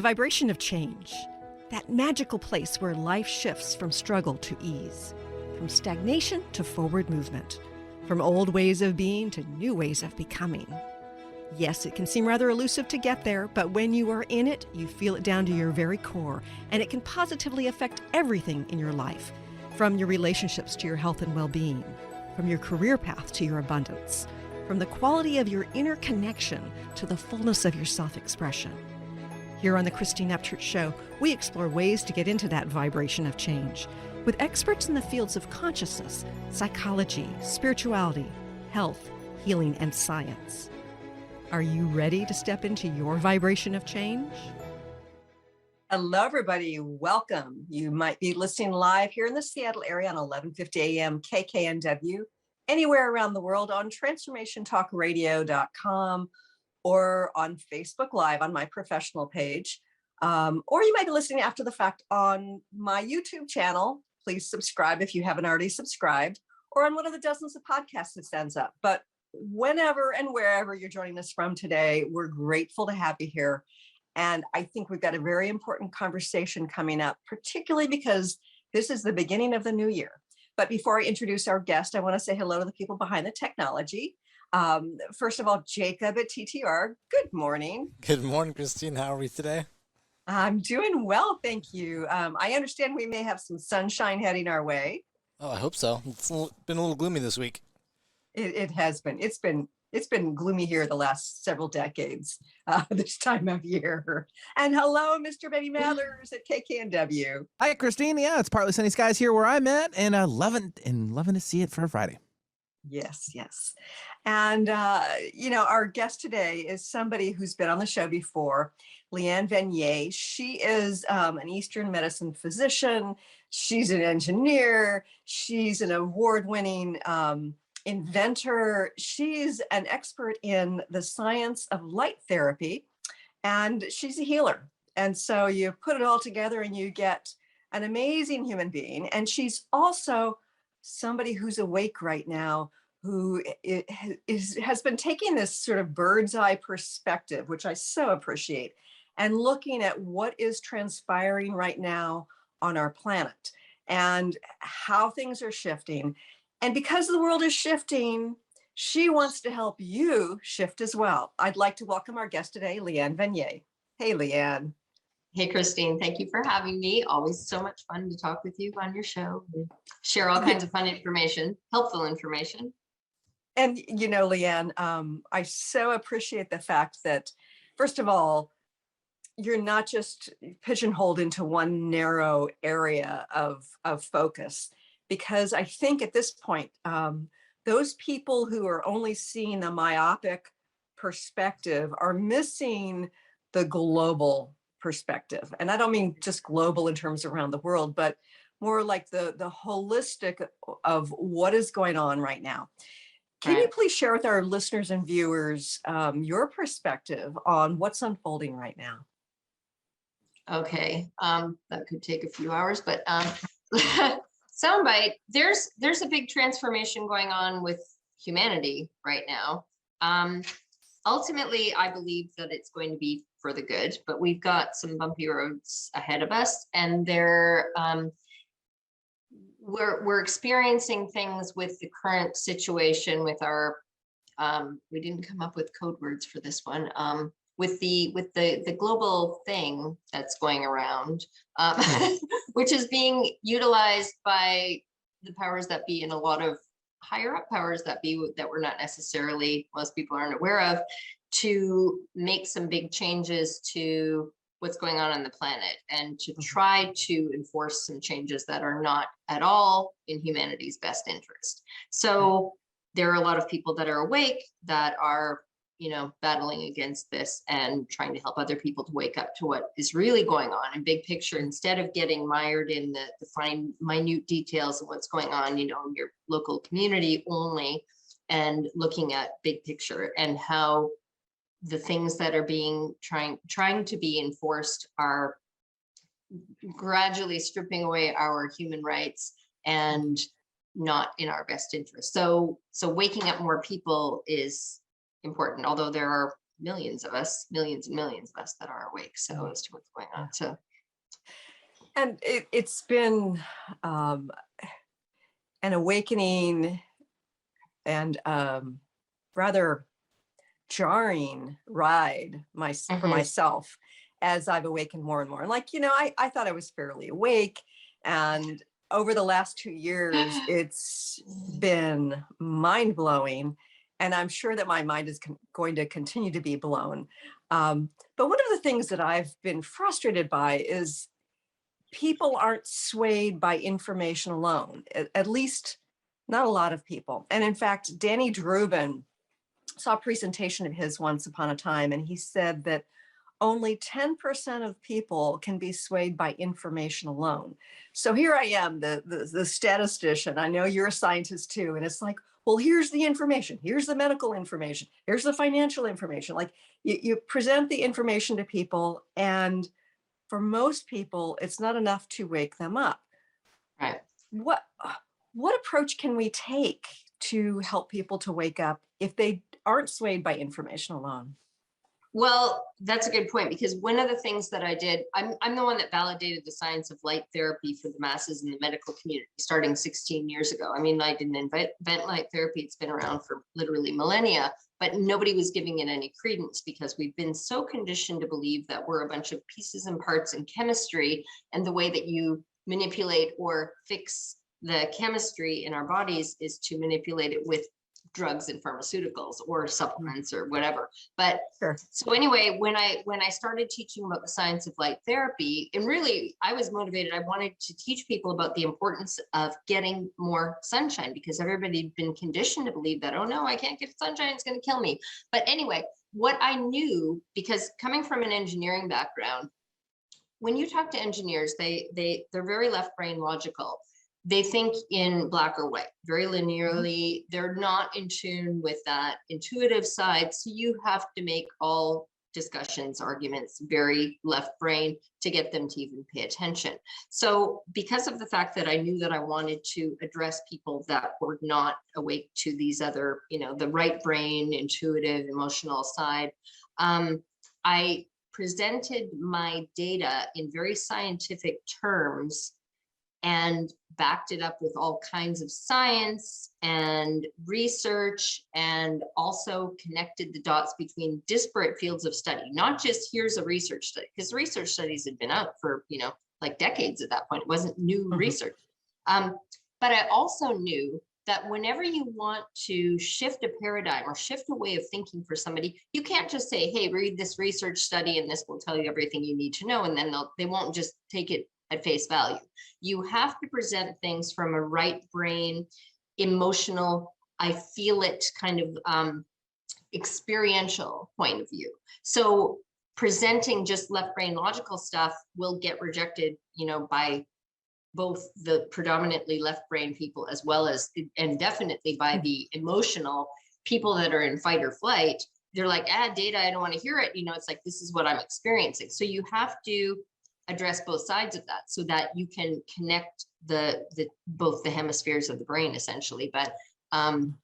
the vibration of change, that magical place where life shifts from struggle to ease, from stagnation to forward movement, from old ways of being to new ways of becoming. Yes, it can seem rather elusive to get there, but when you are in it, you feel it down to your very core, and it can positively affect everything in your life, from your relationships to your health and well-being, from your career path to your abundance, from the quality of your inner connection to the fullness of your self-expression. Here on the Christine Upchurch Show, we explore ways to get into that vibration of change with experts in the fields of consciousness, psychology, spirituality, health, healing, and science. Are you ready to step into your vibration of change? Hello, everybody. Welcome. You might be listening live here in the Seattle area on 1150 AM KKNW, anywhere around the world on transformationtalkradio.com or on Facebook Live on my professional page. Or you might be listening after the fact on my YouTube channel. Please subscribe if you haven't already subscribed, or on one of the dozens of podcasts that stands up. But whenever and wherever you're joining us from today, we're grateful to have you here. And I think we've got a very important conversation coming up, particularly because this is the beginning of the new year. But before I introduce our guest, I want to say hello to the people behind the technology. First of all, Jacob at TTR, good morning. Good morning, Christine. How are we today? I'm doing well, thank you. I understand we may have some sunshine heading our way. Oh, I hope so. It's been a little gloomy this week. It has been. It's been gloomy here the last several decades, this time of year. And hello, Mr. Benny Mathers at KKNW. Hi, Christine. Yeah, it's partly sunny skies here where I'm at, and loving to see it for a Friday. Yes. And, our guest today is somebody who's been on the show before, Leanne Venier. She is an Eastern medicine physician. She's an engineer. She's an award-winning inventor. She's an expert in the science of light therapy, and she's a healer. And so you put it all together and you get an amazing human being. And she's also somebody who's awake right now, who has been taking this sort of bird's eye perspective, which I so appreciate, and looking at what is transpiring right now on our planet and how things are shifting. And because the world is shifting, she wants to help you shift as well. I'd like to welcome our guest today, Leanne Venier. Hey, Leanne. Hey, Christine, thank you for having me. Always so much fun to talk with you on your show. Share all kinds of fun information, helpful information. And, Leanne, I so appreciate the fact that, first of all, you're not just pigeonholed into one narrow area of focus. Because I think at this point, those people who are only seeing a myopic perspective are missing the global perspective. And I don't mean just global in terms around the world, but more like the holistic of what is going on right now. Can you please share with our listeners and viewers your perspective on what's unfolding right now? Okay, that could take a few hours, but soundbite, there's a big transformation going on with humanity right now. Ultimately, I believe that it's going to be for the good, but we've got some bumpy roads ahead of us, and we're experiencing things with the current situation with our we didn't come up with code words for this one, with the global thing that's going around, which is being utilized by the powers that be, and a lot of higher up powers that be that we're not necessarily, most people aren't aware of, to make some big changes to what's going on the planet, and to try to enforce some changes that are not at all in humanity's best interest. So there are a lot of people that are awake that are, battling against this and trying to help other people to wake up to what is really going on in big picture, instead of getting mired in the fine, minute details of what's going on, in your local community only, and looking at big picture and how the things that are being trying to be enforced are gradually stripping away our human rights and not in our best interest. So waking up more people is important, although there are millions of us, millions and millions of us that are awake. So as to what's going on. So. And it's been an awakening and rather jarring ride for myself as I've awakened more and more. And like, I thought I was fairly awake. And over the last 2 years, it's been mind blowing. And I'm sure that my mind is going to continue to be blown. But one of the things that I've been frustrated by is people aren't swayed by information alone, at least not a lot of people. And in fact, Danny Drubin saw a presentation of his once upon a time, and he said that only 10% of people can be swayed by information alone. So here I am, the statistician. I know you're a scientist too. And it's like, well, here's the information. Here's the medical information. Here's the financial information. Like you present the information to people, and for most people, it's not enough to wake them up. Right. What approach can we take to help people to wake up if they aren't swayed by information alone? Well, that's a good point, because one of the things that I did, I'm the one that validated the science of light therapy for the masses in the medical community starting 16 years ago. I mean, I didn't invent light therapy. It's been around for literally millennia, but nobody was giving it any credence because we've been so conditioned to believe that we're a bunch of pieces and parts in chemistry, and the way that you manipulate or fix the chemistry in our bodies is to manipulate it with drugs and pharmaceuticals or supplements or whatever. But sure. So anyway, when I started teaching about the science of light therapy, and really I was motivated, I wanted to teach people about the importance of getting more sunshine, because everybody'd been conditioned to believe that, oh no, I can't get sunshine, it's going to kill me. But anyway, what I knew, because coming from an engineering background, when you talk to engineers, they're very left brain logical. They think in black or white, very linearly. They're not in tune with that intuitive side. So you have to make all discussions, arguments, very left brain to get them to even pay attention. So because of the fact that I knew that I wanted to address people that were not awake to these other, the right brain, intuitive, emotional side, I presented my data in very scientific terms and backed it up with all kinds of science and research, and also connected the dots between disparate fields of study, not just here's a research study, because research studies had been out for, like decades at that point. It wasn't new research. But I also knew that whenever you want to shift a paradigm or shift a way of thinking for somebody, you can't just say, hey, read this research study and this will tell you everything you need to know. And then they won't just take it at face value. You have to present things from a right brain, emotional, I feel it kind of experiential point of view. So presenting just left brain logical stuff will get rejected, by both the predominantly left brain people as well as, and definitely by the emotional people that are in fight or flight. They're like, data, I don't want to hear it. It's like, this is what I'm experiencing. So you have to address both sides of that so that you can connect the both the hemispheres of the brain essentially. But and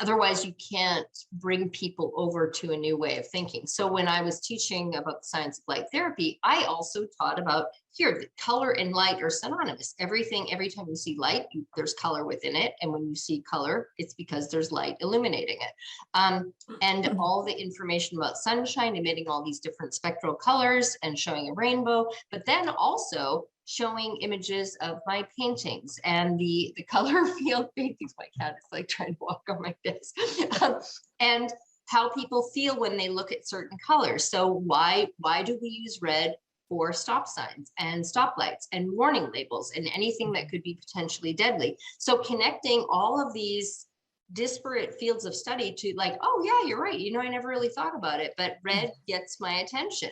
otherwise you can't bring people over to a new way of thinking. So when I was teaching about the science of light therapy, I also taught about here, the color and light are synonymous. Every time you see light, there's color within it. And when you see color, it's because there's light illuminating it. And all the information about sunshine emitting all these different spectral colors and showing a rainbow, but then also showing images of my paintings and the color field paintings. My cat is like trying to walk on my desk. And how people feel when they look at certain colors. So why do we use red for stop signs and stoplights and warning labels and anything that could be potentially deadly? So connecting all of these disparate fields of study to like, oh yeah, you're right. I never really thought about it, but red gets my attention.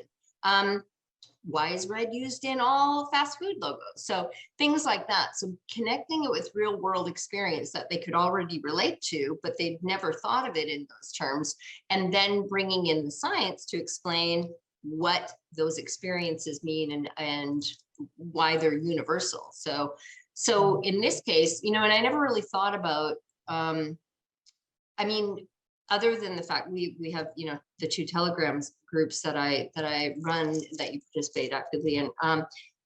Why is red used in all fast food logos? So things like that. So connecting it with real world experience that they could already relate to, but they'd never thought of it in those terms. And then bringing in the science to explain what those experiences mean and why they're universal. So in this case, and I never really thought about, other than the fact we have, you know, the 2 Telegrams groups that I run, that you participate actively in,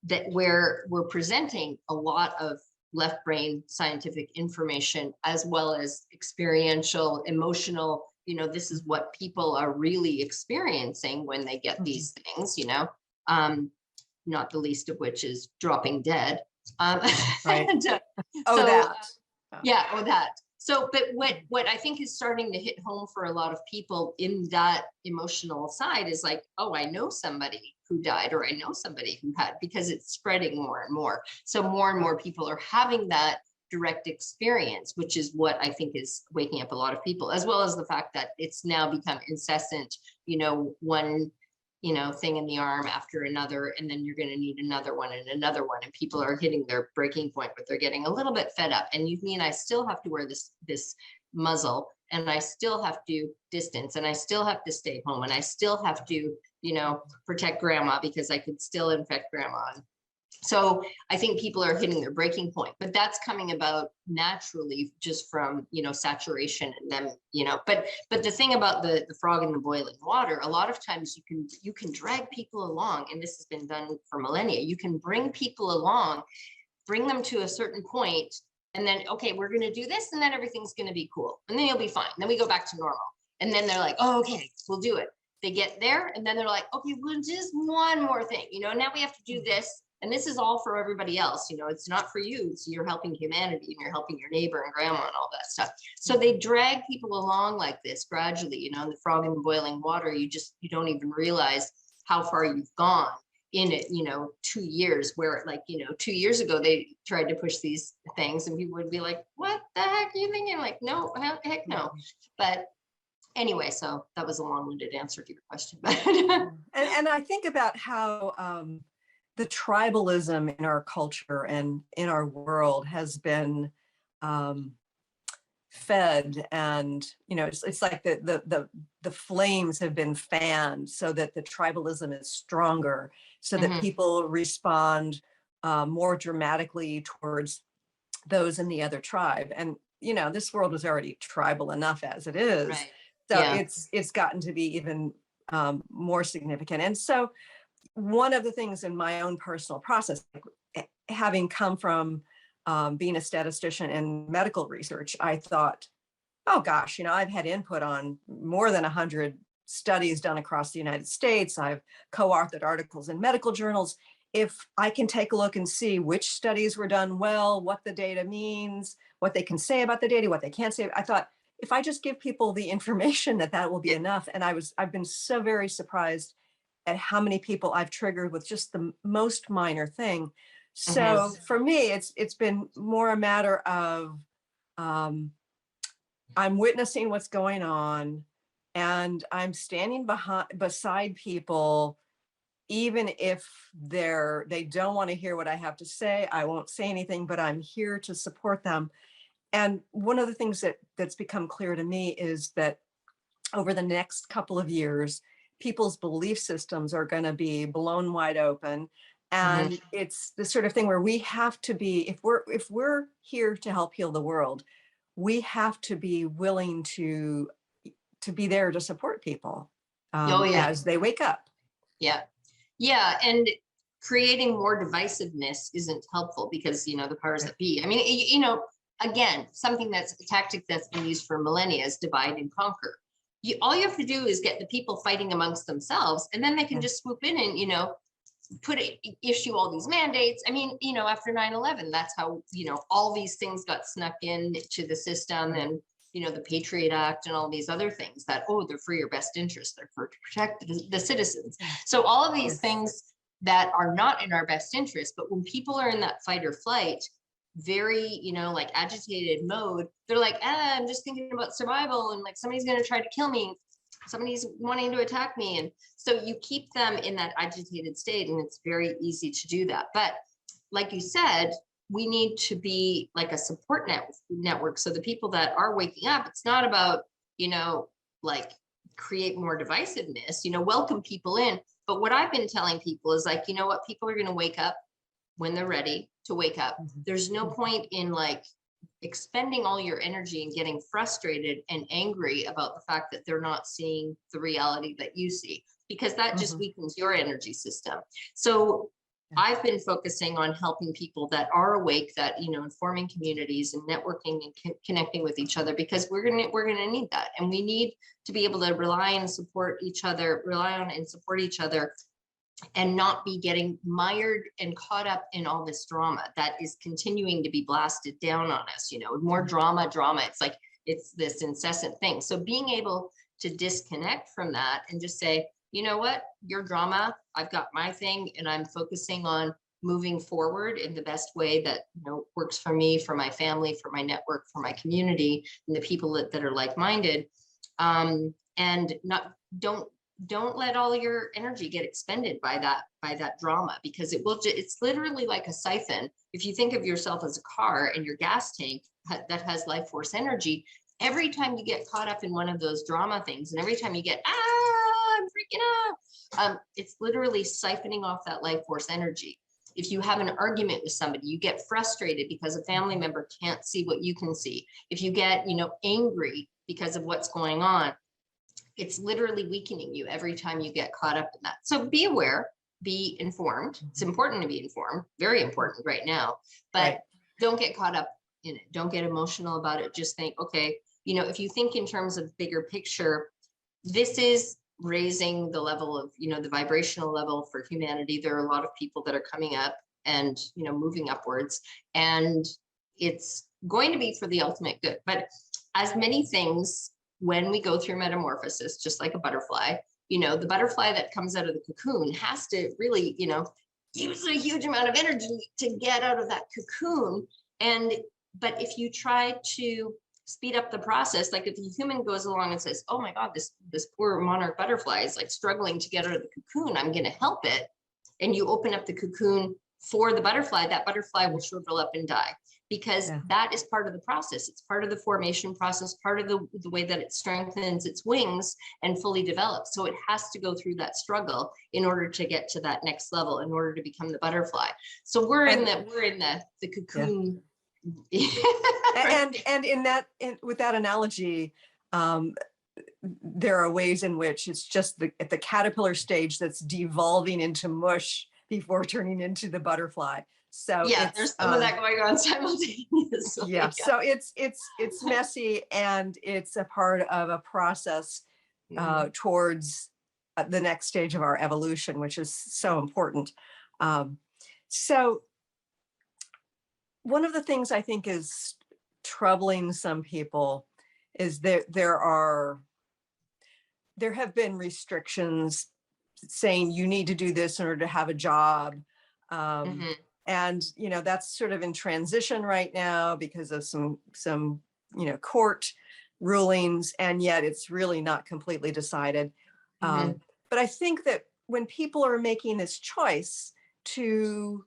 that where we're presenting a lot of left brain scientific information, as well as experiential, emotional, you know, this is what people are really experiencing when they get these things, you know, not the least of which is dropping dead. Right. And, Oh, so, that. yeah, or that. So, but what I think is starting to hit home for a lot of people in that emotional side is like, oh, I know somebody who died, or I know somebody who had, because it's spreading more and more. So more and more people are having that direct experience, which is what I think is waking up a lot of people, as well as the fact that it's now become incessant, you know, one, you know, thing in the arm after another, and then you're going to need another one and another one, and people are hitting their breaking point, but they're getting a little bit fed up. And you mean I still have to wear this muzzle, and I still have to distance, and I still have to stay home, and I still have to, you know, protect grandma because I could still infect grandma. So I think people are hitting their breaking point, but that's coming about naturally just from, you know, saturation and them, you know, but the thing about the frog in the boiling water, a lot of times you can drag people along, and this has been done for millennia. You can bring people along, bring them to a certain point, and then, okay, we're going to do this, and then everything's going to be cool, and then you'll be fine. Then we go back to normal. And then they're like, oh, okay, we'll do it. They get there, and then they're like, okay, we'll just one more thing, you know, now we have to do this. And this is all for everybody else, you know, it's not for you. So you're helping humanity, and you're helping your neighbor and grandma and all that stuff. So they drag people along like this gradually, you know, the frog in the boiling water, you don't even realize how far you've gone in it, you know, 2 years, where like, you know, 2 years ago, they tried to push these things and people would be like, what the heck are you thinking? Like, no, heck no. But anyway, so that was a long-winded answer to your question. And I think about how the tribalism in our culture and in our world has been fed, and you know, it's like the flames have been fanned so that the tribalism is stronger, so that people respond more dramatically towards those in the other tribe. And you know, this world was already tribal enough as it is. Right. So Yeah. it's gotten to be even more significant. And so one of the things in my own personal process, having come from being a statistician in medical research, I thought, oh gosh, you know, I've had input on more than 100 studies done across the United States. I've co-authored articles in medical journals. If I can take a look and see which studies were done well, what the data means, what they can say about the data, what they can't say, I thought, if I just give people the information, that will be enough. And I've been so very surprised at how many people I've triggered with just the most minor thing. So for me, it's been more a matter of I'm witnessing what's going on, and I'm standing beside people, even if they don't want to hear what I have to say. I won't say anything, but I'm here to support them. And one of the things that's become clear to me is that over the next couple of years, people's belief systems are going to be blown wide open. And it's the sort of thing where we have to be, if we're here to help heal the world, we have to be willing to be there to support people as they wake up. Yeah. Yeah. And creating more divisiveness isn't helpful, because, you know, the powers that be, I mean, you know, again, something that's a tactic that's been used for millennia is divide and conquer. All you have to do is get the people fighting amongst themselves, and then they can just swoop in and, you know, issue all these mandates. I mean, you know, after 9/11, that's how, you know, all these things got snuck in to the system, and, you know, the Patriot Act and all these other things that, oh, they're for your best interest. They're for to protect the citizens. So all of these things that are not in our best interest, but when people are in that fight or flight, very, you know, like agitated mode, they're like, I'm just thinking about survival, and like somebody's going to try to kill me, somebody's wanting to attack me. And so you keep them in that agitated state, and it's very easy to do that. But like you said, we need to be like a support network. So the people that are waking up, it's not about, you know, like create more divisiveness, you know, welcome people in. But what I've been telling people is like, you know what, people are going to wake up when they're ready to wake up. There's no point in like expending all your energy and getting frustrated and angry about the fact that they're not seeing the reality that you see, because that just weakens your energy system. So I've been focusing on helping people that are awake, that, forming communities and networking and connecting with each other, because we're gonna need that, and we need to be able to rely on and support each other, and not be getting mired and caught up in all this drama that is continuing to be blasted down on us. More drama. It's like it's this incessant thing. So being able to disconnect from that and just say, you know what, your drama, I've got my thing, and I'm focusing on moving forward in the best way that works for me, for my family, for my network, for my community, and the people that are like-minded. And don't let all your energy get expended by that drama, because it's literally like a siphon. If you think of yourself as a car and your gas tank that has life force energy, every time you get caught up in one of those drama things, and every time you get, I'm freaking out, it's literally siphoning off that life force energy. If you have an argument with somebody, you get frustrated because a family member can't see what you can see. If you get, angry because of what's going on, it's literally weakening you every time you get caught up in that. So be aware, be informed. It's important to be informed, very important right now, but don't get caught up in it. Don't get emotional about it. Just think, okay, if you think in terms of bigger picture, this is raising the level of, the vibrational level for humanity. There are a lot of people that are coming up and, moving upwards, and it's going to be for the ultimate good. But as many things, when we go through metamorphosis, just like a butterfly, the butterfly that comes out of the cocoon has to really, use a huge amount of energy to get out of that cocoon. But if you try to speed up the process, like if the human goes along and says, oh my God, this poor monarch butterfly is like struggling to get out of the cocoon, I'm going to help it. And you open up the cocoon for the butterfly, that butterfly will shrivel up and die, because that is part of the process. It's part of the formation process, part of the way that it strengthens its wings and fully develops. So it has to go through that struggle in order to get to that next level, in order to become the butterfly. So we're in the cocoon. and with that analogy, there are ways in which it's just at the caterpillar stage that's devolving into mush before turning into the butterfly. So there's some of that going on simultaneously. So it's messy, and it's a part of a process towards the next stage of our evolution, which is so important. So one of the things I think is troubling some people is there have been restrictions saying you need to do this in order to have a job. And, that's sort of in transition right now because of some court rulings, and yet it's really not completely decided. But I think that when people are making this choice to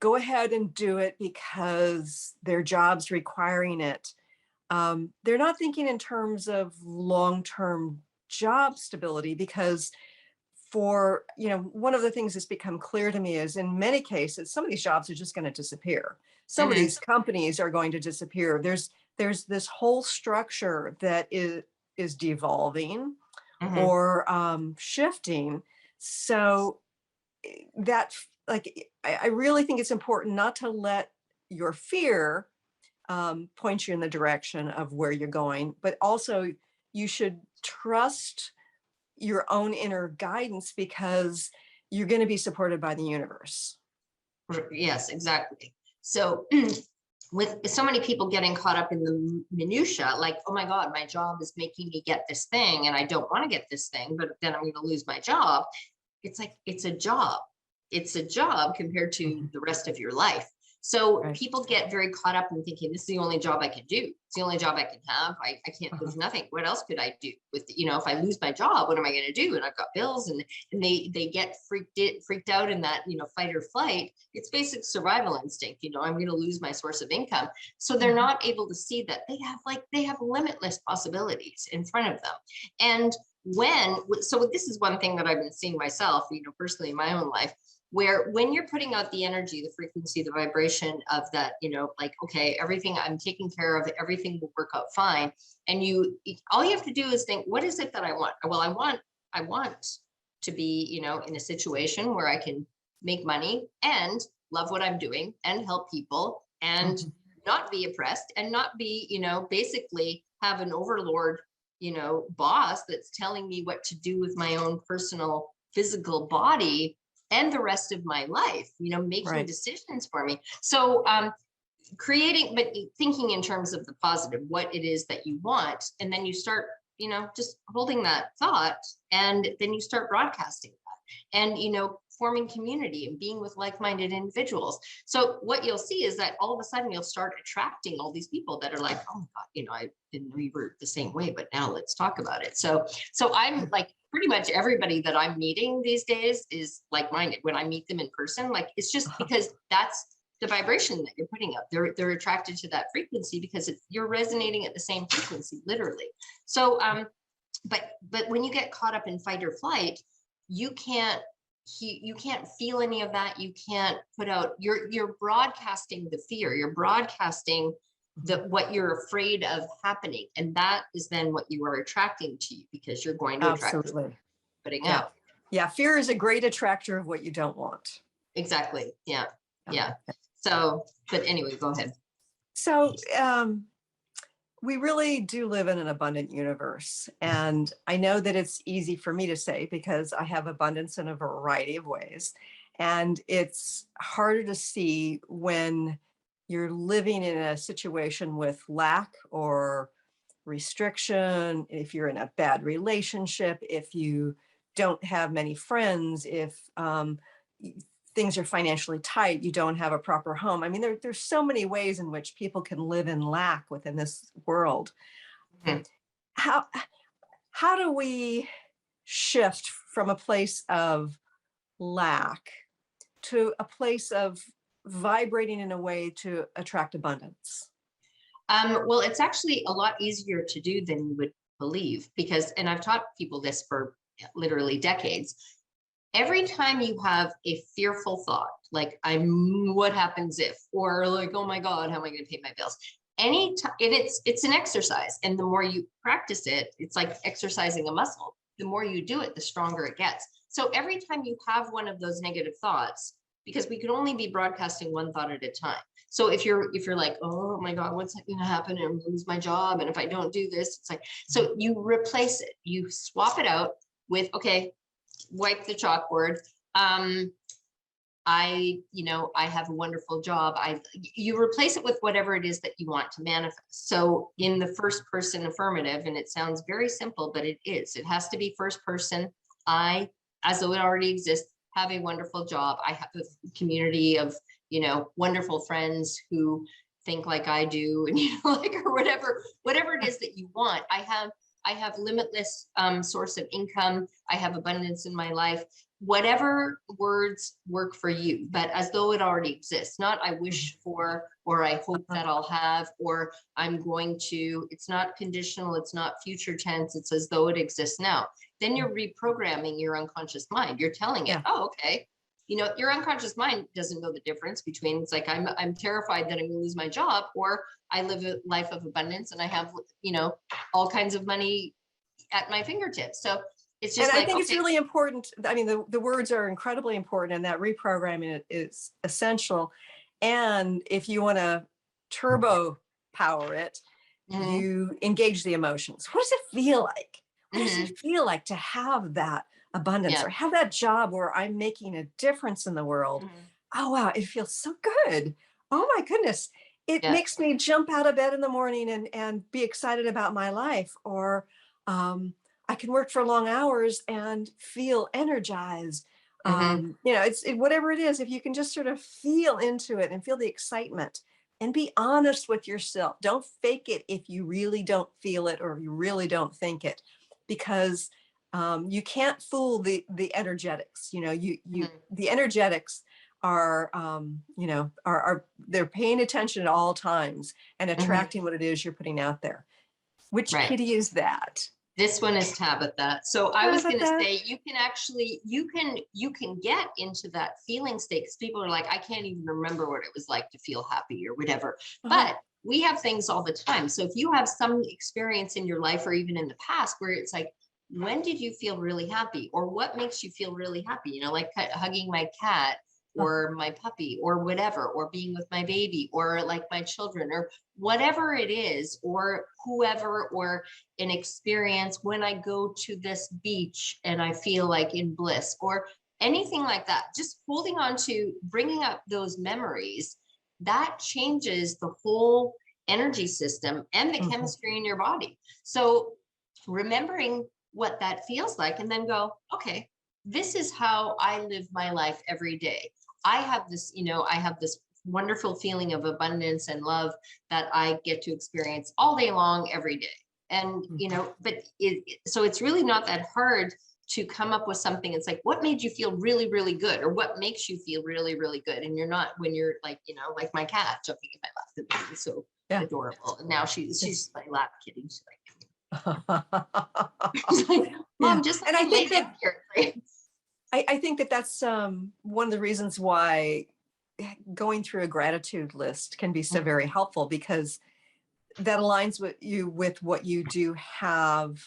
go ahead and do it because their job's requiring it, they're not thinking in terms of long-term job stability, because one of the things that's become clear to me is in many cases, some of these jobs are just going to disappear. Some of these companies are going to disappear. There's this whole structure that is devolving or shifting. So that, I really think it's important not to let your fear point you in the direction of where you're going, but also you should trust your own inner guidance, because you're going to be supported by the universe. Yes, exactly. So with so many people getting caught up in the minutia, like, oh my God, my job is making me get this thing, and I don't want to get this thing, but then I'm going to lose my job. It's like, it's a job. It's a job compared to the rest of your life. So people get very caught up in thinking, this is the only job I can do. It's the only job I can have. I can't, there's nothing. What else could I do with, if I lose my job, what am I going to do? And I've got bills, and they get freaked out in that, fight or flight. It's basic survival instinct. I'm going to lose my source of income. So they're not able to see that they have limitless possibilities in front of them. And so this is one thing that I've been seeing myself, personally in my own life. where when you're putting out the energy, the frequency, the vibration of that, like, okay, everything I'm taking care of, everything will work out fine. And all you have to do is think, what is it that I want? Well, I want to be, in a situation where I can make money and love what I'm doing and help people and not be oppressed and not be, basically have an overlord, boss that's telling me what to do with my own personal physical body and the rest of my life, making decisions for me. So but thinking in terms of the positive, what it is that you want, and then you start, just holding that thought, and then you start broadcasting that, and, forming community and being with like-minded individuals. So what you'll see is that all of a sudden you'll start attracting all these people that are like, oh my God, I didn't know you were the same way, but now let's talk about it. So I'm like, pretty much everybody that I'm meeting these days is like-minded. When I meet them in person, like, it's just because that's the vibration that you're putting up. They're attracted to that frequency because you're resonating at the same frequency, literally. So, but when you get caught up in fight or flight, you can't feel any of that. You can't put out, you're broadcasting the fear, you're broadcasting what you're afraid of happening. And that is then what you are attracting to you, because you're going to attract putting out. Yeah. Fear is a great attractor of what you don't want. Exactly. Yeah. Yeah. So, but anyway, go ahead. So, we really do live in an abundant universe. And I know that it's easy for me to say because I have abundance in a variety of ways. And it's harder to see when you're living in a situation with lack or restriction, if you're in a bad relationship, if you don't have many friends, if things are financially tight, you don't have a proper home. I mean, there's so many ways in which people can live in lack within this world. Mm-hmm. How do we shift from a place of lack to a place of vibrating in a way to attract abundance? Well, it's actually a lot easier to do than you would believe, because, and I've taught people this for literally decades. Every time you have a fearful thought, like what happens if, or like, oh my God, how am I going to pay my bills? Anytime, and it's an exercise. And the more you practice it, it's like exercising a muscle. The more you do it, the stronger it gets. So every time you have one of those negative thoughts, because we can only be broadcasting one thought at a time. So if you're like, oh my God, what's going to happen? I'm going to lose my job. And if I don't do this, it's like, so you replace it, you swap it out with, okay, wipe the chalkboard. I have a wonderful job. You replace it with whatever it is that you want to manifest. So in the first person affirmative, and it sounds very simple, but it has to be first person. I, as though it already exists, have a wonderful job. I have a community of, wonderful friends who think like I do, and, or whatever it is that you want. I have limitless source of income. I have abundance in my life. Whatever words work for you, but as though it already exists, not I wish for, or I hope that I'll have, or I'm going to. It's not conditional. It's not future tense. It's as though it exists now. Then you're reprogramming your unconscious mind. You're telling it, oh, okay. Your unconscious mind doesn't know the difference between, it's like, I'm terrified that I'm going to lose my job, or I live a life of abundance and I have, all kinds of money at my fingertips. So it's just, and I think it's really important. I mean, the words are incredibly important, and that reprogramming is essential. And if you want to turbo power it, you engage the emotions. What does it feel like? What does it feel like to have that abundance or have that job where I'm making a difference in the world? Oh, wow. It feels so good. Oh my goodness. It makes me jump out of bed in the morning and be excited about my life. Or I can work for long hours and feel energized. It's whatever it is, if you can just sort of feel into it and feel the excitement and be honest with yourself. Don't fake it if you really don't feel it or you really don't think it, because you can't fool the energetics. The energetics are they're paying attention at all times and attracting what it is you're putting out there. Which kitty is that? This one is Tabitha. So I was going to Tabitha. say, you can actually, you can get into that feeling state, because people are like, I can't even remember what it was like to feel happy or whatever. But we have things all the time. So if you have some experience in your life or even in the past where it's like, when did you feel really happy, or what makes you feel really happy? You know, like hugging my cat or my puppy or whatever, or being with my baby, or like my children, or whatever it is, or whoever, or an experience when I go to this beach and I feel like in bliss, or anything like that. Just holding on to bringing up those memories, that changes the whole energy system and the chemistry in your body. So remembering what that feels like, and then go, okay, this is how I live my life every day. I have this, you know, I have this wonderful feeling of abundance and love that I get to experience all day long, every day. And, you know, but so it's really not that hard to come up with something. It's like, what made you feel really, really good? Or what makes you feel really, really good? And you're not, when you're like, you know, like my cat jumping in my lap, it's so adorable. And now she's like lap kitty. She's like, Mom, just and I think that here. I think that that's one of the reasons why going through a gratitude list can be so very helpful, because that aligns with what you do have,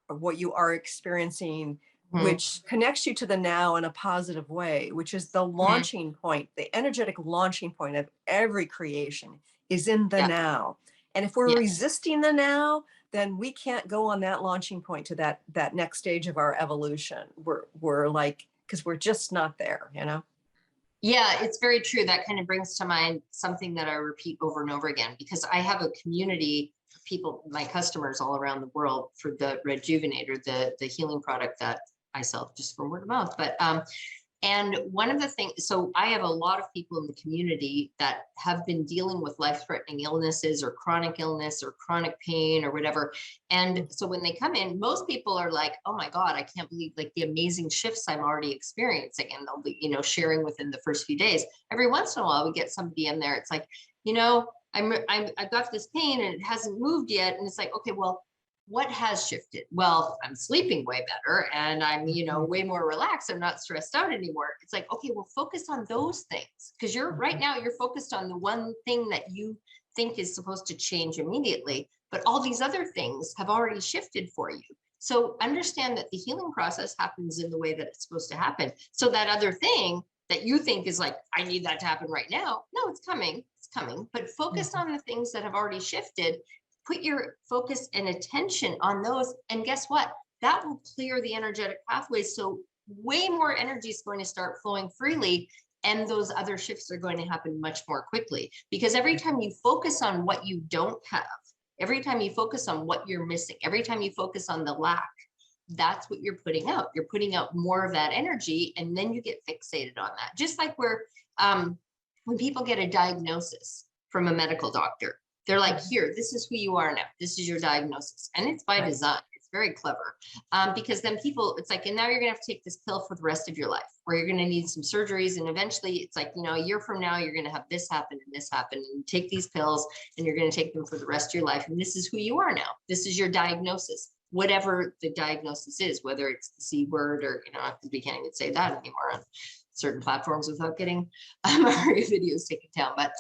or what you are experiencing, which connects you to the now in a positive way, which is the launching point, the energetic launching point of every creation is in the now. And if we're resisting the now, then we can't go on that launching point to that next stage of our evolution. We're like, because we're just not there, you know? Yeah, it's very true. That kind of brings to mind something that I repeat over and over again, because I have a community of people, my customers all around the world, for the Rejuvenator, the healing product that I sell just from word of mouth. But and one of the things, so I have a lot of people in the community that have been dealing with life-threatening illnesses or chronic illness or chronic pain or whatever. And so when they come in, most people are like, oh my God, I can't believe like the amazing shifts I'm already experiencing. And they'll be, you know, sharing within the first few days. Every once in a while, we get somebody in there. It's like, you know, I've got this pain and it hasn't moved yet. And it's like, okay, well, what has shifted? Well, I'm sleeping way better and I'm, you know, way more relaxed. I'm not stressed out anymore. It's like, okay, well, focus on those things, because you're right now, you're focused on the one thing that you think is supposed to change immediately, but all these other things have already shifted for you. So understand that the healing process happens in the way that it's supposed to happen. So that other thing that you think is like, I need that to happen right now. No, it's coming, but focus on the things that have already shifted. Put your focus and attention on those. And guess what? That will clear the energetic pathways. So way more energy is going to start flowing freely. And those other shifts are going to happen much more quickly. Because every time you focus on what you don't have, every time you focus on what you're missing, every time you focus on the lack, that's what you're putting out. You're putting out more of that energy. And then you get fixated on that. Just like when people get a diagnosis from a medical doctor, they're like, here, this is who you are now. This is your diagnosis. And it's by design. It's very clever. Because then people, it's like, and now you're going to have to take this pill for the rest of your life, or you're going to need some surgeries. And eventually it's like, you know, a year from now, you're going to have this happen and this happen, and you take these pills and you're going to take them for the rest of your life. And this is who you are now. This is your diagnosis, whatever the diagnosis is, whether it's the C word or, you know, we can't even say that anymore on certain platforms without getting our videos taken down. But,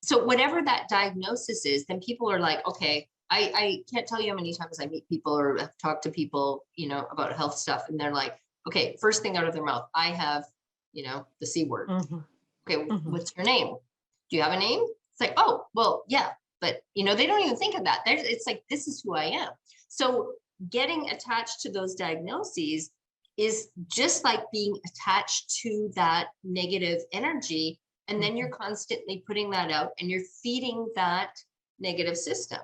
so whatever that diagnosis is, then people are like, okay, I can't tell you how many times I meet people or have talked to people, you know, about health stuff. And they're like, okay, first thing out of their mouth, I have, you know, the C word. Okay, what's your name? Do you have a name? It's like, oh, well, yeah. But, you know, they don't even think of that. It's like, this is who I am. So getting attached to those diagnoses is just like being attached to that negative energy. And then you're constantly putting that out and you're feeding that negative system.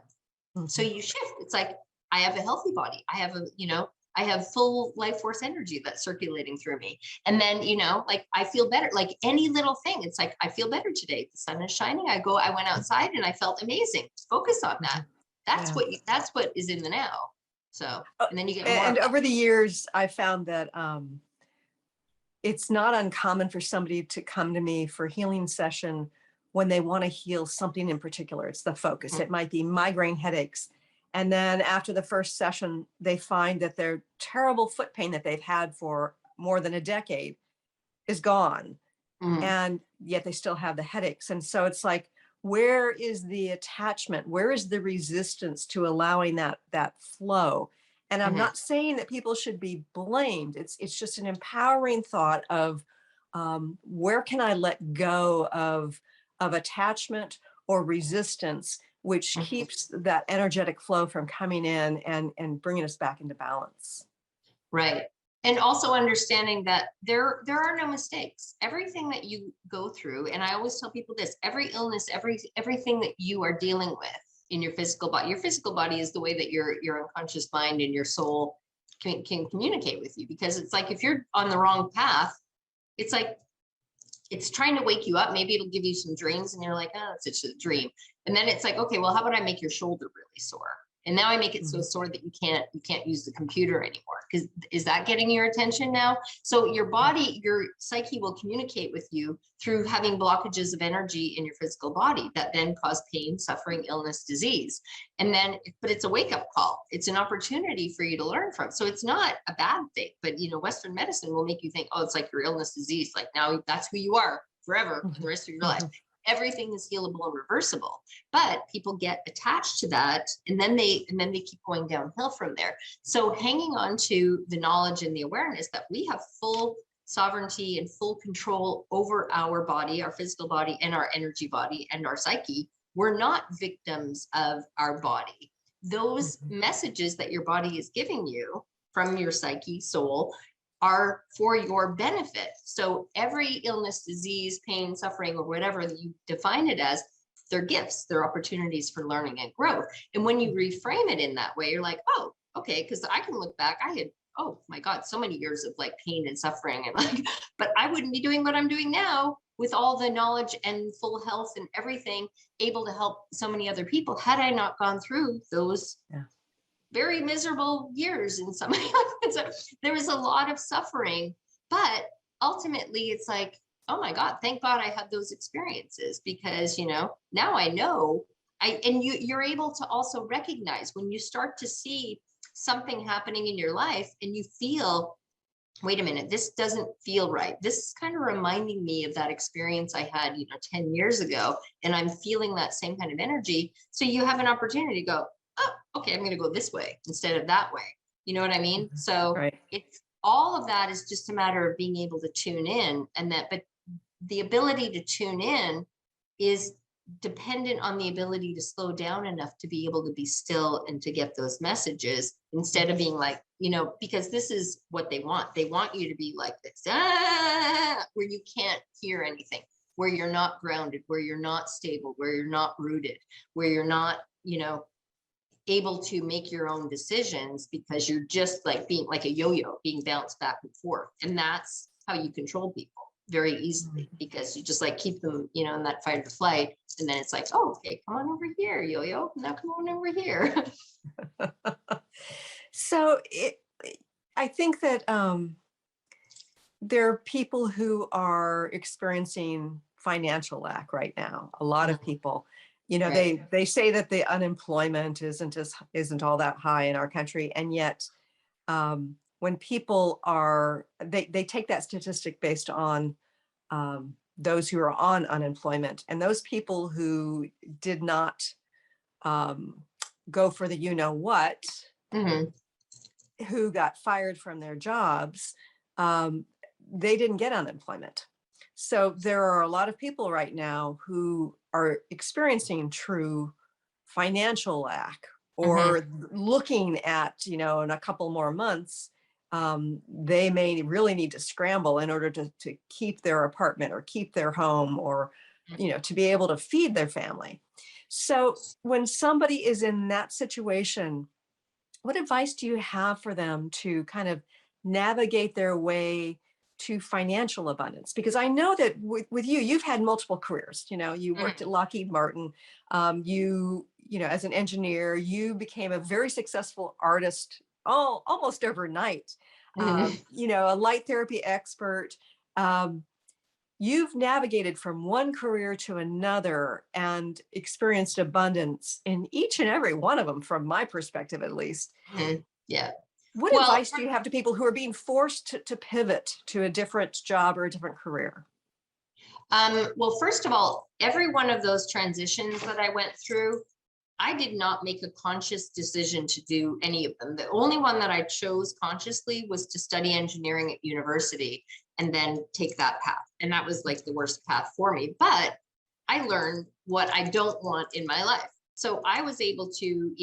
So you shift. It's like, I have a healthy body. I have I have full life force energy that's circulating through me. And then, you know, like I feel better, like any little thing. It's like, I feel better today. The sun is shining. I went outside and I felt amazing. Focus on that. That's what is in the now. So, and then you get more. And over the years, I found that, it's not uncommon for somebody to come to me for a healing session when they want to heal something in particular. It's the focus. It might be migraine headaches. And then after the first session, they find that their terrible foot pain that they've had for more than a decade is gone. And yet they still have the headaches. And so it's like, where is the attachment? Where is the resistance to allowing that flow? And I'm not saying that people should be blamed. It's just an empowering thought of where can I let go of attachment or resistance, which keeps that energetic flow from coming in and bringing us back into balance. Right. And also understanding that there are no mistakes. Everything that you go through, and I always tell people this, every illness, everything that you are dealing with in your physical body is the way that your unconscious mind and your soul can communicate with you. Because it's like, if you're on the wrong path, it's like, it's trying to wake you up. Maybe it'll give you some dreams and you're like, oh, it's just a dream. And then it's like, okay, well, how about I make your shoulder really sore? And now I make it so sore that you can't use the computer anymore. Because is that getting your attention now? So your body, your psyche will communicate with you through having blockages of energy in your physical body that then cause pain, suffering, illness, disease. And then, but it's a wake-up call. It's an opportunity for you to learn from. So it's not a bad thing, but Western medicine will make you think, oh, it's like your illness, disease. Like now that's who you are forever for the rest of your life. Everything is healable and reversible, but people get attached to that, and then they keep going downhill from there. So hanging on to the knowledge and the awareness that we have full sovereignty and full control over our body, our physical body, and our energy body, and our psyche. We're not victims of our body. Those messages that your body is giving you from your psyche, soul, are for your benefit. So every illness, disease, pain, suffering, or whatever that you define it as, they're gifts, they're opportunities for learning and growth. And when you reframe it in that way, you're like, oh, okay, because I can look back, I had, oh my God, so many years of like pain and suffering, and like, but I wouldn't be doing what I'm doing now with all the knowledge and full health and everything, able to help so many other people had I not gone through those very miserable years in some way. So there was a lot of suffering, but ultimately it's like, oh my God, thank God I had those experiences, because, now I know you're able to also recognize when you start to see something happening in your life and you feel, wait a minute, this doesn't feel right. This is kind of reminding me of that experience I had, 10 years ago, and I'm feeling that same kind of energy. So you have an opportunity to go, oh, okay, I'm going to go this way instead of that way. You know what I mean? So it's all of that is just a matter of being able to tune in, but the ability to tune in is dependent on the ability to slow down enough to be able to be still and to get those messages, instead of being like, because this is what they want. They want you to be like this, where you can't hear anything, where you're not grounded, where you're not stable, where you're not rooted, where you're not, able to make your own decisions, because you're just like being like a yo-yo, being bounced back and forth. And that's how you control people very easily, because you just like keep them, in that fight or flight. And then it's like, oh, okay, come on over here, yo-yo. Now come on over here. So I think that there are people who are experiencing financial lack right now. A lot of people. They say that the unemployment isn't all that high in our country, and yet when people they take that statistic based on those who are on unemployment, and those people who did not go for the what, who got fired from their jobs, they didn't get unemployment. So there are a lot of people right now who are experiencing true financial lack, or looking at, in a couple more months, they may really need to scramble in order to keep their apartment or keep their home, or, to be able to feed their family. So when somebody is in that situation, what advice do you have for them to kind of navigate their way to financial abundance? Because I know that with you've had multiple careers. You worked at Lockheed Martin. As an engineer, you became a very successful artist almost overnight. A light therapy expert. you've navigated from one career to another and experienced abundance in each and every one of them, from my perspective, at least. Yeah. What Well, advice do you have to people who are being forced to pivot to a different job or a different career? Well, first of all, every one of those transitions that I went through, I did not make a conscious decision to do any of them. The only one that I chose consciously was to study engineering at university and then take that path. And that was like the worst path for me. But I learned what I don't want in my life. So I was able to,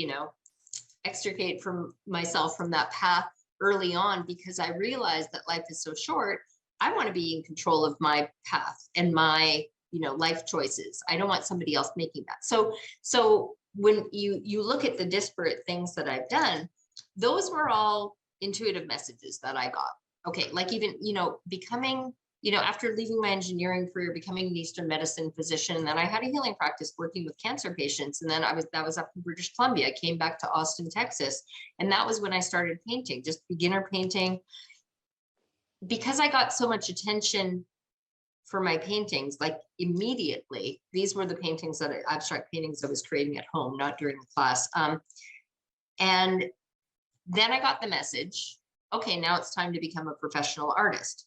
extricate from myself from that path early on, because I realized that life is so short. I want to be in control of my path and my, life choices. I don't want somebody else making that. So when you look at the disparate things that I've done, those were all intuitive messages that I got. Okay, like even, becoming, after leaving my engineering career, becoming an Eastern medicine physician, and then I had a healing practice working with cancer patients. And then that was up in British Columbia. I came back to Austin, Texas. And that was when I started painting, just beginner painting. Because I got so much attention for my paintings, like immediately, these were the paintings abstract paintings I was creating at home, not during the class. And then I got the message, okay, now it's time to become a professional artist.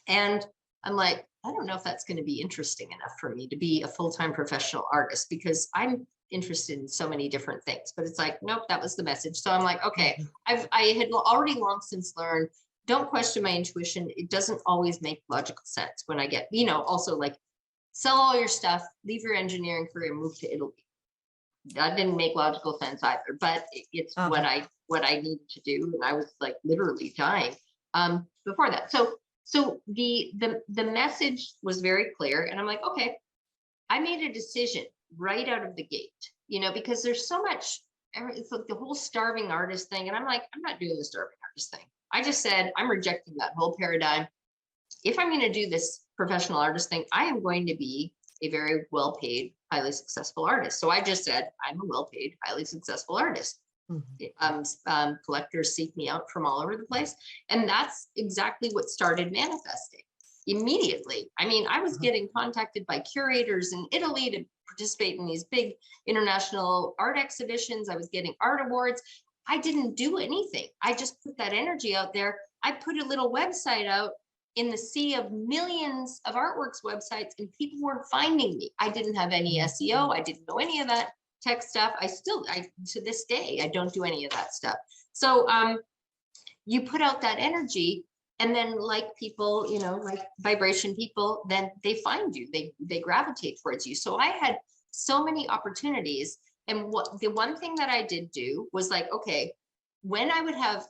And I'm like, I don't know if that's going to be interesting enough for me to be a full-time professional artist, because I'm interested in so many different things. But it's like, nope, that was the message. So I'm like, okay, I had already long since learned, don't question my intuition. It doesn't always make logical sense when I get, also like sell all your stuff, leave your engineering career, move to Italy. That didn't make logical sense either, but it's what I needed to do. And I was like literally dying before that. So the message was very clear. And I'm like, okay, I made a decision right out of the gate, because there's so much, it's like the whole starving artist thing. And I'm like, I'm not doing the starving artist thing. I just said, I'm rejecting that whole paradigm. If I'm going to do this professional artist thing, I am going to be a very well-paid, highly successful artist. So I just said, I'm a well-paid, highly successful artist. Collectors seek me out from all over the place. And that's exactly what started manifesting immediately. I mean, I was getting contacted by curators in Italy to participate in these big international art exhibitions. I was getting art awards. I didn't do anything. I just put that energy out there. I put a little website out in the sea of millions of artworks websites, and people weren't finding me. I didn't have any SEO. I didn't know any of that tech stuff. I to this day, I don't do any of that stuff. So you put out that energy, and then like people, like vibration people, then they find you, they gravitate towards you. So I had so many opportunities. And the one thing that I did do was like, okay, when I would have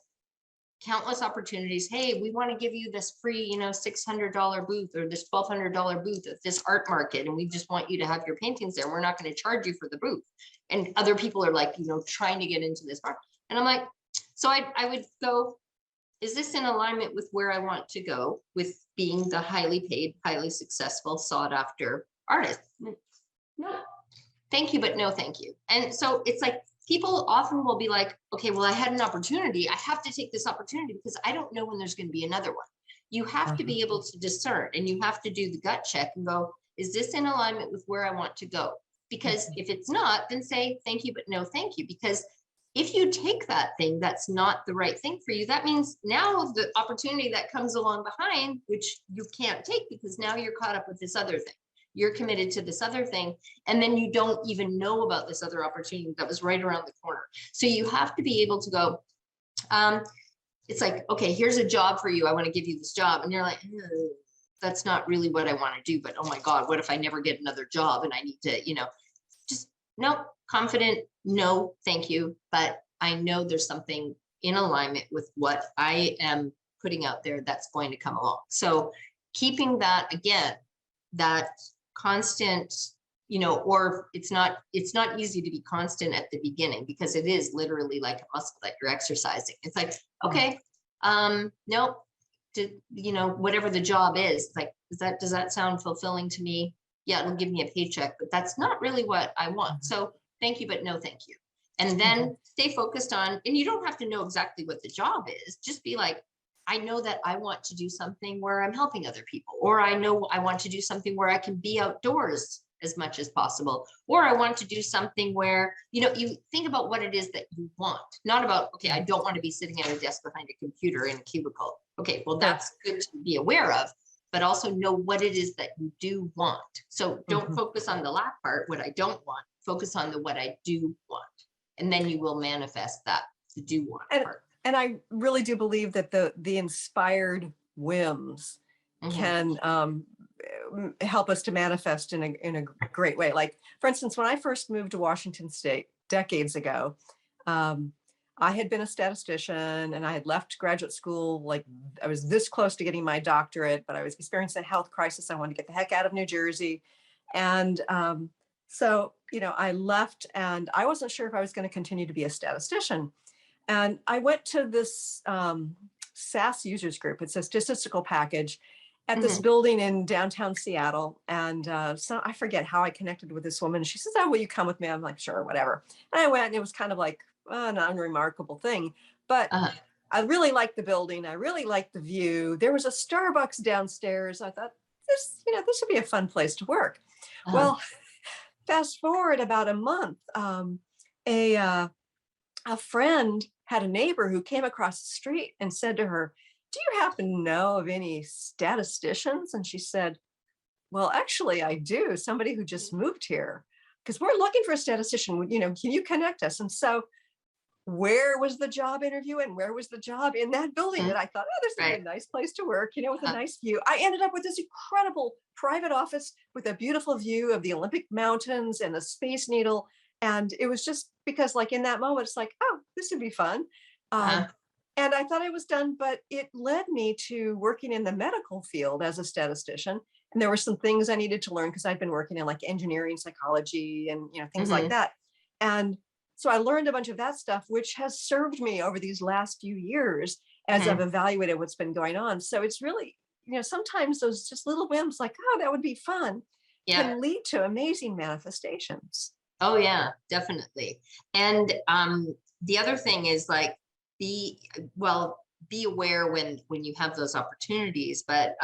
countless opportunities, hey, we want to give you this free, $600 booth or this $1,200 booth at this art market, and we just want you to have your paintings there. We're not going to charge you for the booth. And other people are like, trying to get into this market. And I'm like, so I would go, is this in alignment with where I want to go with being the highly paid, highly successful, sought after artist? No. Thank you, but no, thank you. And so it's like, people often will be like, okay, well, I had an opportunity. I have to take this opportunity because I don't know when there's going to be another one. You have to be able to discern, and you have to do the gut check and go, is this in alignment with where I want to go? Because if it's not, then say, thank you, but no, thank you. Because if you take that thing that's not the right thing for you, that means now the opportunity that comes along behind, which you can't take because now you're caught up with this other thing. You're committed to this other thing, and then you don't even know about this other opportunity that was right around the corner. So you have to be able to go, it's like, okay, here's a job for you. I want to give you this job. And you're like, that's not really what I want to do, but oh my God, what if I never get another job and I need to, just no, confident, no, thank you. But I know there's something in alignment with what I am putting out there that's going to come along. So keeping that, again, that constant, or it's not easy to be constant at the beginning, because it is literally like a muscle that you're exercising. It's like, okay, nope, whatever the job is, like, does that sound fulfilling to me? Yeah, it'll give me a paycheck, but that's not really what I want. So thank you, but no, thank you. And then stay focused on, and you don't have to know exactly what the job is. Just be like, I know that I want to do something where I'm helping other people, or I know I want to do something where I can be outdoors as much as possible, or I want to do something where, you know, you think about what it is that you want, not about, okay, I don't want to be sitting at a desk behind a computer in a cubicle. Okay, well, that's good to be aware of, but also know what it is that you do want. So don't focus on the lack part, what I don't want, focus on the what I do want. And then you will manifest that, the do want part. And I really do believe that the inspired whims can help us to manifest in a great way. Like, for instance, when I first moved to Washington State decades ago, I had been a statistician and I had left graduate school. Like, I was this close to getting my doctorate, but I was experiencing a health crisis. I wanted to get the heck out of New Jersey. And so, you know, I left and I wasn't sure if I was going to continue to be a statistician. And I went to this SAS users group. It's a statistical package at this building in downtown Seattle. And so I forget how I connected with this woman. She says, oh, will you come with me? I'm like, sure, whatever. And I went, and it was kind of like an unremarkable thing. But I really liked the building. I really liked the view. There was a Starbucks downstairs. I thought, this would be a fun place to work. Well, fast forward about a month, a friend had a neighbor who came across the street and said to her, do you happen to know of any statisticians? And she said, well, actually, I do. Somebody who just moved here, because we're looking for a statistician. You know, can you connect us? And so where was the job interview and where was the job? In that building. And I thought, oh, this is a nice place to work, you know, with a nice view. I ended up with this incredible private office with a beautiful view of the Olympic Mountains and the Space Needle. And it was just because, like, in that moment, it's like, oh, this would be fun. And I thought I was done, but it led me to working in the medical field as a statistician. And there were some things I needed to learn because I'd been working in like engineering, psychology, and, you know, things like that. And so I learned a bunch of that stuff, which has served me over these last few years as I've evaluated what's been going on. So it's really, you know, sometimes those just little whims like, oh, that would be fun, can lead to amazing manifestations. Oh yeah, definitely. And the other thing is like, be aware when you have those opportunities, but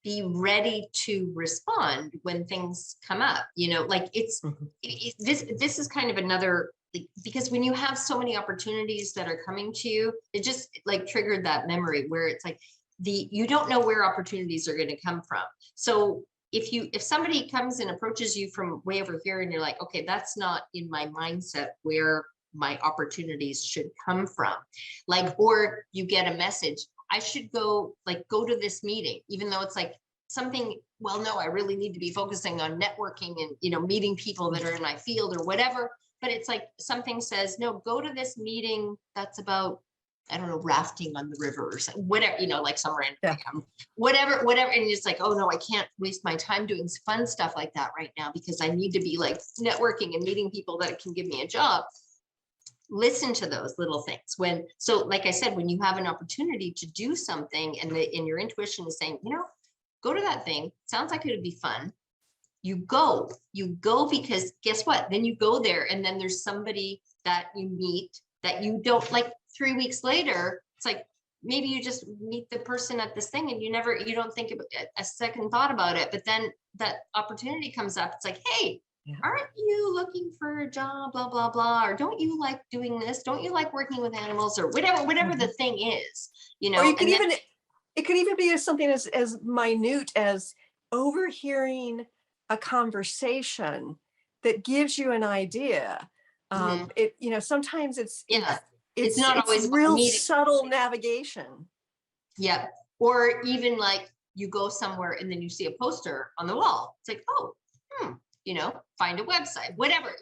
be ready to respond when things come up. You know, like this is kind of another, because when you have so many opportunities that are coming to you, it just like triggered that memory where it's like you don't know where opportunities are going to come from. So if somebody comes and approaches you from way over here and you're like, okay, that's not in my mindset where my opportunities should come from, like, or you get a message, I should go to this meeting, even though it's like something, well, no, I really need to be focusing on networking and, you know, meeting people that are in my field or whatever. But it's like something says, no, go to this meeting that's about, I don't know, rafting on the river or something, whatever, you know, like some random, whatever. And it's like, oh no, I can't waste my time doing fun stuff like that right now because I need to be like networking and meeting people that can give me a job. Listen to those little things so like I said, when you have an opportunity to do something and your intuition is saying, you know, go to that thing. Sounds like it would be fun. You go because guess what? Then you go there and then there's somebody that you meet that you don't like 3 weeks later. It's like, maybe you just meet the person at this thing and you don't think about a second thought about it. But then that opportunity comes up. It's like, hey, aren't you looking for a job, blah, blah, blah, or don't you like doing this? Don't you like working with animals or whatever the thing is, you know? Or you could it could even be something as minute as overhearing a conversation that gives you an idea. It, you know, sometimes it's not always real subtle navigation. Yeah. Or even like you go somewhere and then you see a poster on the wall. It's like, oh, you know, find a website, whatever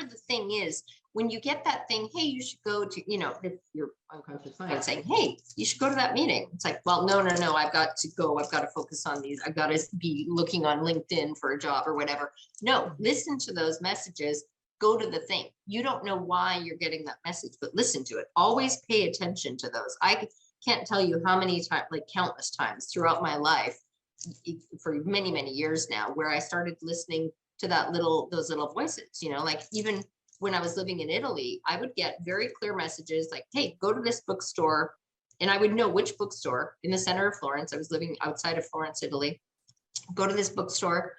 the thing is, when you get that thing, hey, you should go to, you know, if your unconscious mind saying, hey, you should go to that meeting. It's like, well, no, I've got to go. I've got to focus on these. I've got to be looking on LinkedIn for a job or whatever. No, listen to those messages, go to the thing. You don't know why you're getting that message, but listen to it. Always pay attention to those. I can't tell you how many times, like countless times throughout my life, for many years now, where I started listening to those little voices, you know, like even when I was living in Italy, I would get very clear messages like, hey, go to this bookstore. And I would know which bookstore in the center of Florence. I was living outside of Florence, Italy. Go to this bookstore.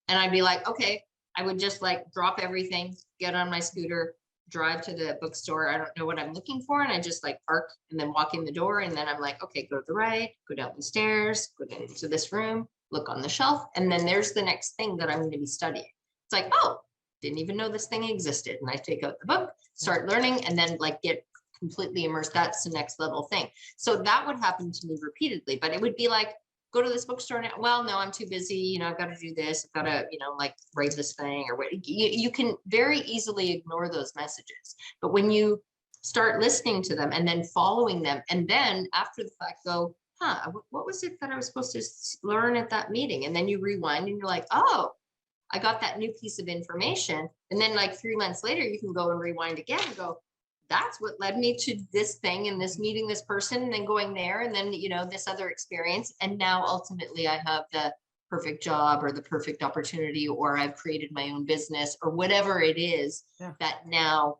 And I'd be like, okay, I would just like drop everything, get on my scooter, drive to the bookstore. I don't know what I'm looking for. And I just like park and then walk in the door. And then I'm like, okay, go to the right, go down the stairs, go down to this room, look on the shelf. And then there's the next thing that I'm going to be studying. It's like, oh, didn't even know this thing existed. And I take out the book, start learning, and then like get completely immersed. That's the next level thing. So that would happen to me repeatedly, but it would be like, go to this bookstore now. Well, no, I'm too busy. You know, I've got to do this. I've got to, you know, like write this thing or what. You can very easily ignore those messages. But when you start listening to them and then following them, and then after the fact go, what was it that I was supposed to learn at that meeting? And then you rewind and you're like, oh, I got that new piece of information. And then like 3 months later, you can go and rewind again and go, that's what led me to this thing and this meeting this person and then going there and then, you know, this other experience. And now ultimately I have the perfect job or the perfect opportunity, or I've created my own business or whatever it is that now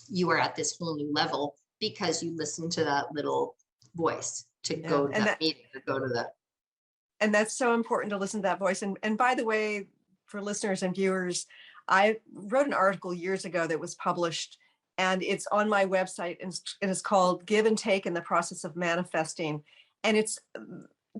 you are at this whole new level because you listen to that little voice to go to that meeting, to go to that. And that's so important to listen to that voice. And by the way, for listeners and viewers, I wrote an article years ago that was published, and it's on my website, and it's called Give and Take in the Process of Manifesting. And it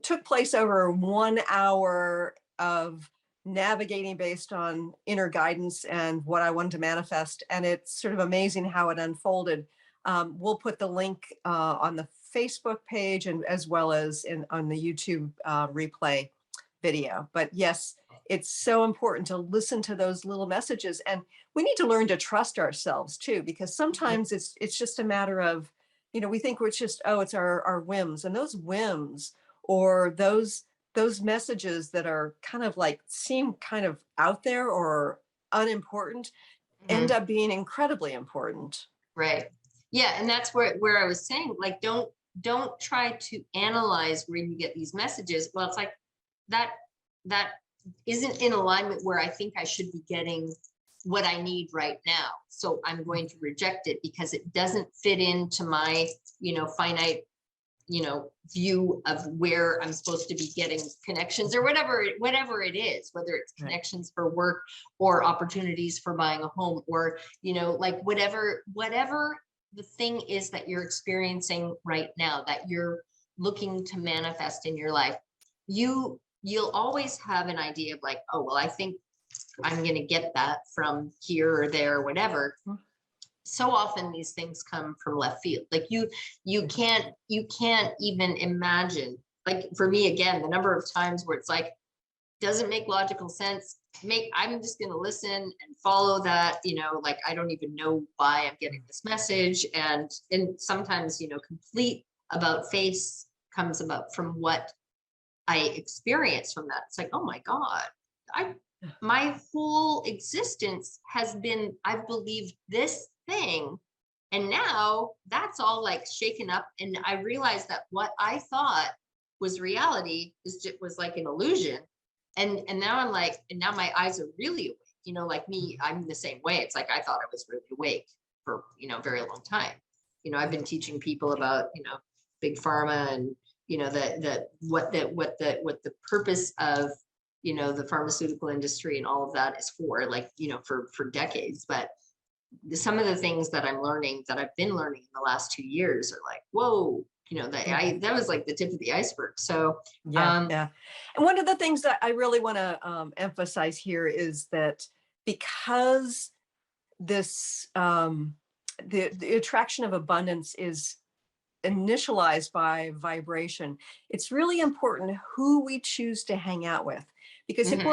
took place over 1 hour of navigating based on inner guidance and what I wanted to manifest. And it's sort of amazing how it unfolded. We'll put the link on the Facebook page and as well as on the YouTube replay video. But yes, it's so important to listen to those little messages, and we need to learn to trust ourselves too, because sometimes it's just a matter of, you know, we think it's just, oh, it's our whims, and those whims or those messages that are kind of like seem kind of out there or unimportant end up being incredibly important. Right. Yeah. And that's where I was saying, like, don't try to analyze where you get these messages. Well, it's like that isn't in alignment where I think I should be getting what I need right now. So I'm going to reject it because it doesn't fit into my, you know, finite, you know, view of where I'm supposed to be getting connections or whatever it is, whether it's connections for work or opportunities for buying a home or, you know, like whatever the thing is that you're experiencing right now, that you're looking to manifest in your life. You'll always have an idea of like, oh, well, I think I'm going to get that from here or there or whatever. So often these things come from left field. Like you can't even imagine, like for me, again, the number of times where it's like, doesn't make logical sense. I'm just going to listen and follow that, you know, like, I don't even know why I'm getting this message. And sometimes, you know, complete about face comes about from what I experienced from that. It's like, oh my God, my whole existence has been, I've believed this thing. And now that's all like shaken up. And I realized that what I thought was reality was like an illusion. And now I'm like, and now my eyes are really awake, you know, like me, I'm the same way. It's like, I thought I was really awake for, you know, a very long time. You know, I've been teaching people about, you know, big pharma and, you know, what the purpose of, you know, the pharmaceutical industry and all of that is for, like, you know, for decades. But some of the things that I'm learning, that I've been learning in the last 2 years are like, whoa, you know, that was like the tip of the iceberg. So yeah. And one of the things that I really want to emphasize here is that because this the attraction of abundance is initialized by vibration, it's really important who we choose to hang out with. Because if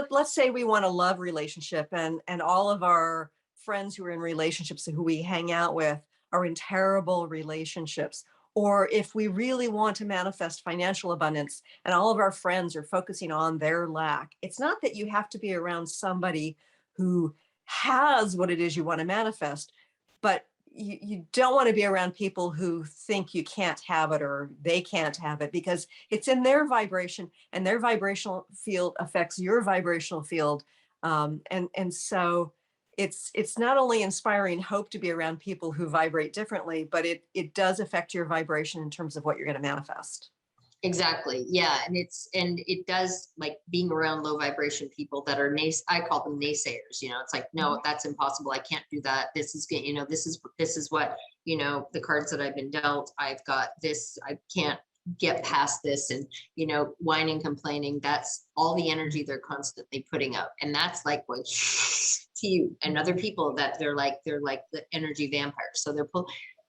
let's say we want a love relationship and all of our friends who are in relationships who we hang out with are in terrible relationships, or if we really want to manifest financial abundance and all of our friends are focusing on their lack, it's not that you have to be around somebody who has what it is you want to manifest, but you don't want to be around people who think you can't have it or they can't have it, because it's in their vibration and their vibrational field affects your vibrational field. And so it's not only inspiring hope to be around people who vibrate differently, but it does affect your vibration in terms of what you're going to manifest. Exactly. Yeah. And it does, like, being around low vibration people that are I call them naysayers, it's like, no, that's impossible. I can't do that. This is good. This is what, the cards that I've been dealt, I've got this, I can't get past this, and, whining, complaining, that's all the energy they're constantly putting out. And that's like what to you and other people, that they're like the energy vampires. So they're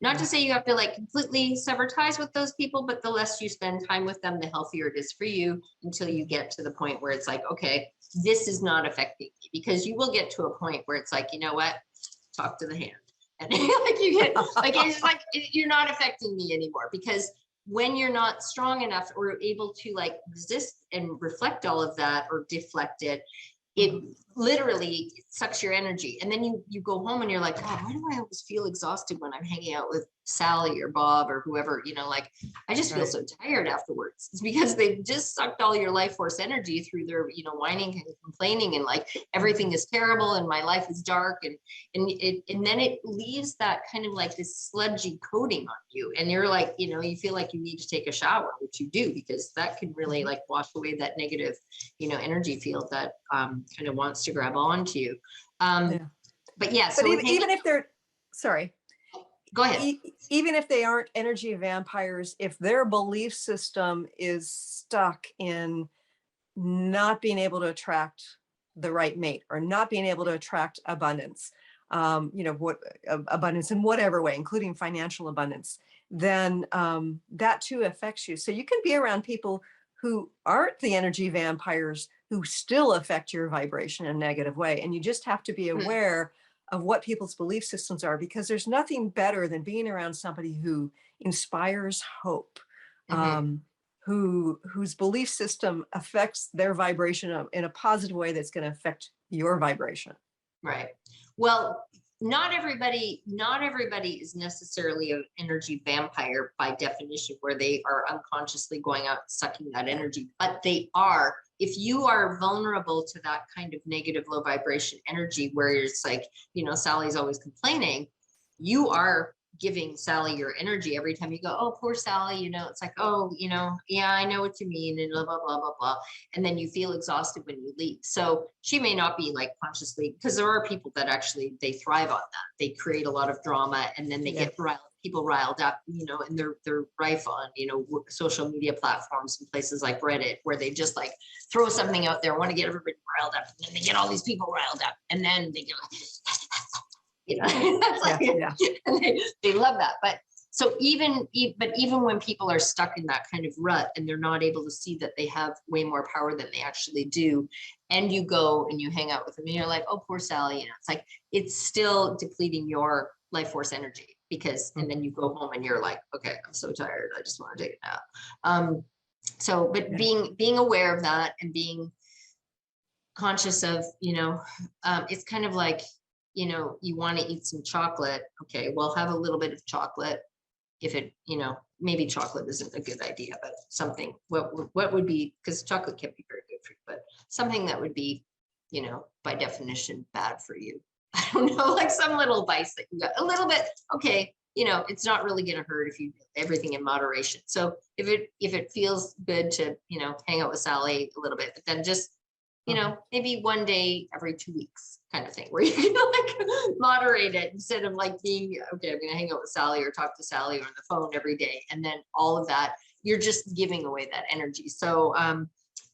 not to say you have to like completely sever ties with those people, but the less you spend time with them, the healthier it is for you, until you get to the point where it's like, okay, this is not affecting me. Because you will get to a point where it's like, you know what, talk to the hand. And like you get, like, it's like, you're not affecting me anymore. Because when you're not strong enough or able to like resist and reflect all of that or deflect it, it literally sucks your energy. And then you go home and you're like, God, why do I always feel exhausted when I'm hanging out with Sally or Bob or whoever, like, I just feel so tired afterwards. It's because they've just sucked all your life force energy through their, whining and complaining, and like, everything is terrible and my life is dark. And then it leaves that kind of like this sludgy coating on you. And you're like, you feel like you need to take a shower, which you do, because that can really like wash away that negative, energy field that kind of wants to grab onto you. But yeah, so even if they're, sorry. Go ahead. Even if they aren't energy vampires, if their belief system is stuck in not being able to attract the right mate, or not being able to attract abundance, abundance in whatever way, including financial abundance, then that too affects you. So you can be around people who aren't the energy vampires, who still affect your vibration in a negative way. And you just have to be aware of what people's belief systems are, because there's nothing better than being around somebody who inspires hope, whose belief system affects their vibration in a positive way that's going to affect your vibration. Right. Well, not everybody is necessarily an energy vampire by definition, where they are unconsciously going out and sucking that energy, but they are. If you are vulnerable to that kind of negative, low vibration energy, where it's like, Sally's always complaining, you are giving Sally your energy every time you go, oh, poor Sally, it's like, oh, yeah, I know what you mean, and blah, blah, blah, blah, blah. And then you feel exhausted when you leave. So she may not be like consciously, because there are people that actually, they thrive on that. They create a lot of drama, and then they get people riled up, and they're rife on, social media platforms and places like Reddit, where they just like throw something out there, want to get everybody riled up, and then they get all these people riled up, and then they go, that's like, and they love that. But so even when people are stuck in that kind of rut, and they're not able to see that they have way more power than they actually do, and you go and you hang out with them, and you're like, oh, poor Sally, it's like, it's still depleting your life force energy, because, and then you go home and you're like, okay, I'm so tired, I just want to take a nap. But being aware of that, and being conscious of, it's kind of like, you want to eat some chocolate. Okay, well, have a little bit of chocolate. If it, maybe chocolate isn't a good idea, but something, what would be, because chocolate can be very good for you, but something that would be, by definition, bad for you. I don't know, like some little vice that you got a little bit. Okay, it's not really going to hurt if you do everything in moderation. So if it feels good to, hang out with Sally a little bit, but then just, maybe one day every 2 weeks kind of thing, where you can like moderate it, instead of like being, okay, I'm going to hang out with Sally or talk to Sally on the phone every day. And then all of that, you're just giving away that energy. So,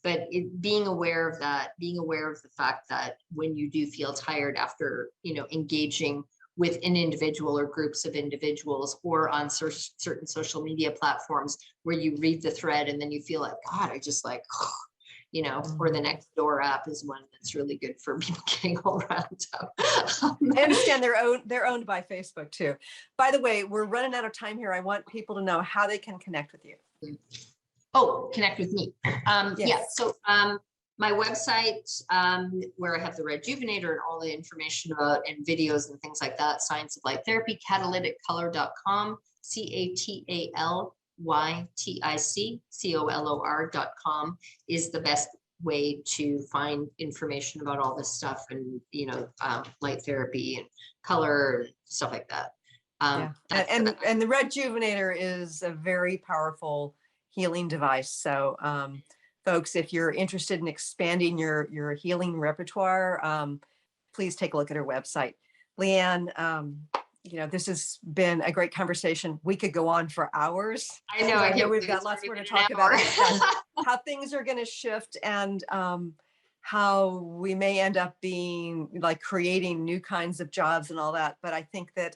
but being aware of that, being aware of the fact that when you do feel tired after, engaging with an individual or groups of individuals, or on certain social media platforms, where you read the thread and then you feel like, God, I just like, or the Nextdoor app is one that's really good for people getting all riled up. I understand they're owned by Facebook too. By the way, we're running out of time here. I want people to know how they can connect with you. Oh, connect with me. Yes. Yeah. So my website, where I have the Rejuvenator and all the information about, and videos and things like that, Science of Light Therapy, CatalyticColor.com, CatalyticColor.com is the way to find information about all this stuff and, light therapy and color and stuff like that. Yeah. And the Rejuvenator is a very powerful healing device. So, folks, if you're interested in expanding your healing repertoire, please take a look at her website. Leanne, this has been a great conversation. We could go on for hours. I know. I can't we've believe got it's lots already more to been talk an about, hour. how things are going to shift and how we may end up being like creating new kinds of jobs and all that. But I think that,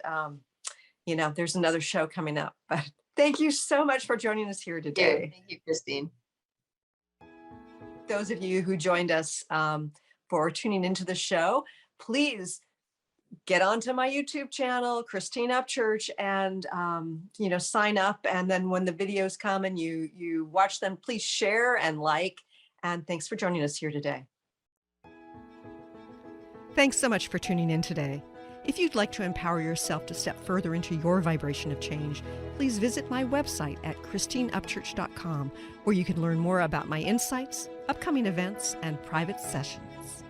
there's another show coming up. But thank you so much for joining us here today. Thank you, Christine. Those of you who joined us for tuning into the show, please get onto my YouTube channel, Christine Upchurch, and sign up. And then when the videos come and you watch them, please share and like. And thanks for joining us here today. Thanks so much for tuning in today. If you'd like to empower yourself to step further into your vibration of change, please visit my website at christineupchurch.com, where you can learn more about my insights, upcoming events, and private sessions.